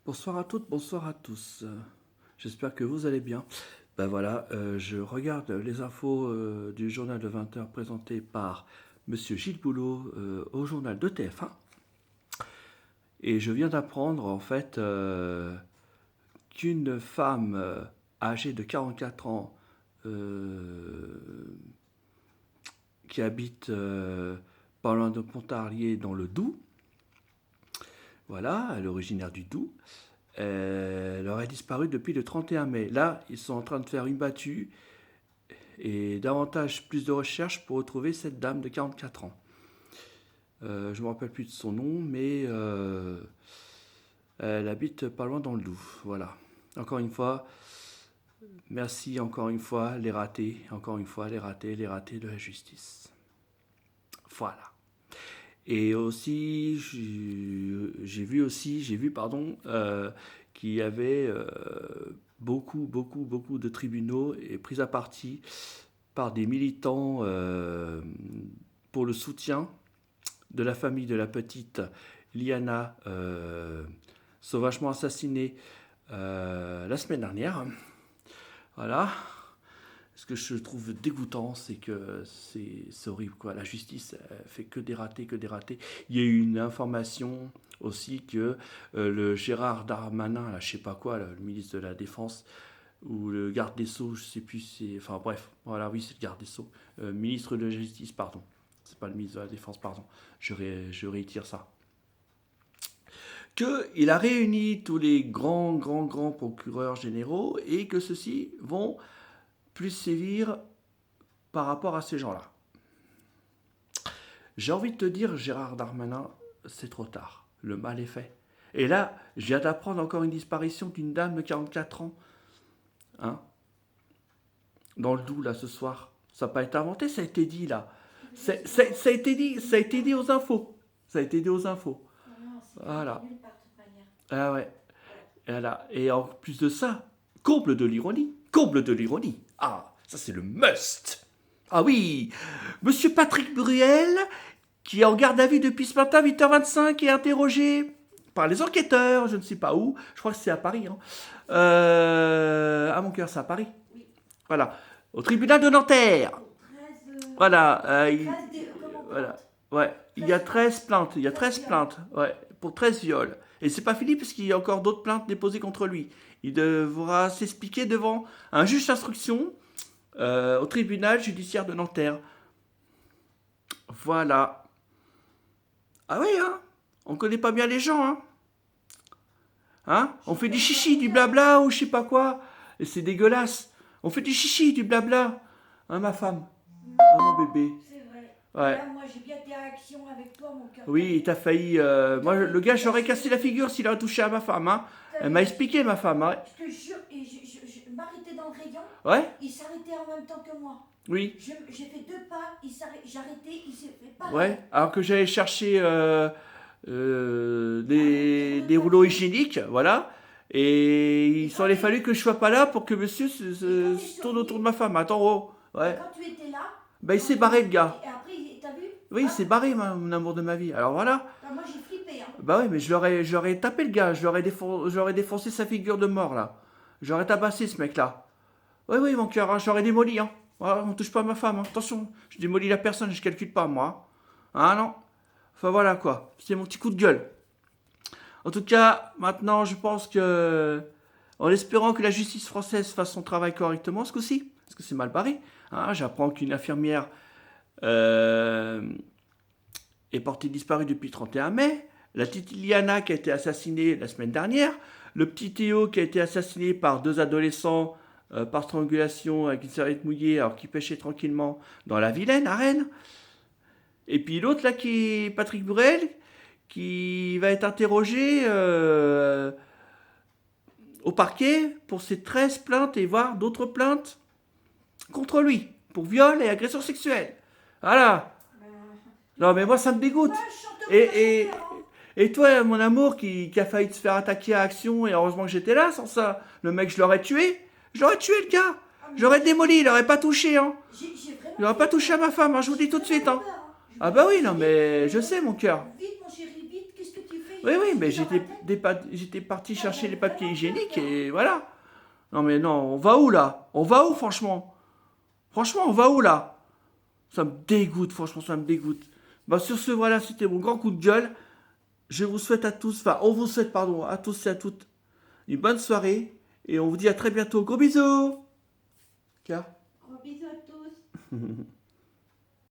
Bonsoir à toutes, bonsoir à tous. J'espère que vous allez bien. Ben voilà, je regarde les infos du journal de 20 heures présenté par Monsieur Gilles Boulot au journal de TF1. Et je viens d'apprendre en fait qu'une femme âgée de 44 ans qui habite pas loin de Pontarlier dans le Doubs, voilà, elle est originaire du Doubs. Elle aurait disparu depuis le 31 mai. Là, ils sont en train de faire une battue et davantage plus de recherches pour retrouver cette dame de 44 ans. Je ne me rappelle plus de son nom, mais elle habite pas loin dans le Doubs. Voilà. Encore une fois, merci encore une fois les ratés, encore une fois les ratés de la justice. Voilà. Et aussi, j'ai vu qu'il y avait beaucoup de tribunaux et pris à partie par des militants pour le soutien de la famille de la petite Liana, sauvagement assassinée la semaine dernière. Voilà. Ce que je trouve dégoûtant, c'est que c'est horrible, quoi. La justice fait que des ratés, que des ratés. Il y a eu une information aussi que le Gérard Darmanin, là, je sais pas quoi, le ministre de la Défense, ou le garde des Sceaux, je sais plus, enfin bref, voilà, oui, c'est le garde des Sceaux. Ministre de la Justice, pardon. C'est pas le ministre de la Défense, pardon. Je réitère ça. Qu'il a réuni tous les grands procureurs généraux et que ceux-ci vont plus sévir par rapport à ces gens-là. J'ai envie de te dire, Gérard Darmanin, c'est trop tard. Le mal est fait. Et là, je viens d'apprendre encore une disparition d'une dame de 44 ans. Hein, dans le Doubs, là, ce soir. Ça n'a pas été inventé, ça a été dit, là. Ça a été dit aux infos. Ça a été dit aux infos. Voilà. Ah ouais. Voilà. Et en plus de ça, comble de l'ironie. Ah, ça c'est le must. Ah oui, Monsieur Patrick Bruel, qui est en garde à vue depuis ce matin, 8h25, est interrogé par les enquêteurs, je ne sais pas où, je crois que c'est à Paris. Hein. À mon cœur, c'est à Paris. Oui. Voilà, au tribunal de Nanterre. Voilà, voilà. Ouais, il y a 13 plaintes, ouais, pour 13 viols. Et c'est pas fini parce qu'il y a encore d'autres plaintes déposées contre lui. Il devra s'expliquer devant un juge d'instruction au tribunal judiciaire de Nanterre. Voilà. Ah oui, hein, on connaît pas bien les gens, hein. Hein, on fait du chichi, du blabla ou je sais pas quoi. Et c'est dégueulasse. On fait du chichi, du blabla. Hein, ma femme. Ah, mon bébé. Ouais. Là, moi, j'ai bien des réactions avec toi, mon cœur. Oui, t'as failli. Moi, le gars, j'aurais cassé la figure s'il avait touché à ma femme. Hein. Elle m'a expliqué, ma femme. Hein. Je te jure, et je m'arrêtais dans le rayon. Ouais. Il s'arrêtait en même temps que moi. Oui. J'ai fait 2 pas, j'arrêtais, il s'est fait pas. Ouais. Alors que j'allais chercher des rouleaux hygiéniques, voilà. Et il s'en est fallu que je sois pas là pour que monsieur se tourne autour de ma femme. Attends, oh. Ouais. Quand tu étais là. Bah, il s'est barré, le gars. Et après, t'as vu? Oui, il s'est barré, mon amour de ma vie. Alors voilà. Moi, j'ai flippé. Hein. Bah oui, mais j'aurais tapé le gars. J'aurais défoncé sa figure de mort, là. J'aurais tabassé ce mec-là. Oui, mon cœur, hein, j'aurais démoli. Hein. Voilà, on touche pas à ma femme. Hein. Attention, je démolis la personne, je calcule pas, moi. Ah non. Enfin voilà, quoi. C'est mon petit coup de gueule. En tout cas, maintenant, je pense que, en espérant que la justice française fasse son travail correctement ce coup-ci, parce que c'est mal barré, hein, j'apprends qu'une infirmière est portée disparue depuis le 31 mai, la petite Liliana qui a été assassinée la semaine dernière, le petit Théo qui a été assassiné par 2 adolescents par strangulation avec une serviette mouillée alors qu'il pêchait tranquillement dans la Vilaine, à Rennes, et puis l'autre là qui est Patrick Bruel, qui va être interrogé au parquet pour ses 13 plaintes et voire d'autres plaintes contre lui, pour viol et agression sexuelle. Voilà. Non, mais moi, ça me dégoûte. Et toi, mon amour, qui a failli te faire attaquer à Action, et heureusement que j'étais là, sans ça, le mec, je l'aurais tué. J'aurais tué le gars. J'aurais démoli, il n'aurait pas touché. Hein. Il n'aurait pas touché à ma femme, hein, je vous dis tout de suite. Hein. Ah bah oui, non, mais je sais, mon cœur. Vite, mon chéri, vite, qu'est-ce que tu fais? Oui, oui, mais Dans ma tête. j'étais parti chercher les papiers hygiéniques et voilà. Non, mais non, on va où là? On va où, franchement? Franchement, on va où là? Ça me dégoûte, franchement, ça me dégoûte. Bah, sur ce, voilà, c'était mon grand coup de gueule. Je vous souhaite à tous, enfin, on vous souhaite, pardon, à tous et à toutes une bonne soirée. Et on vous dit à très bientôt. Gros bisous! Car Gros bisous à tous.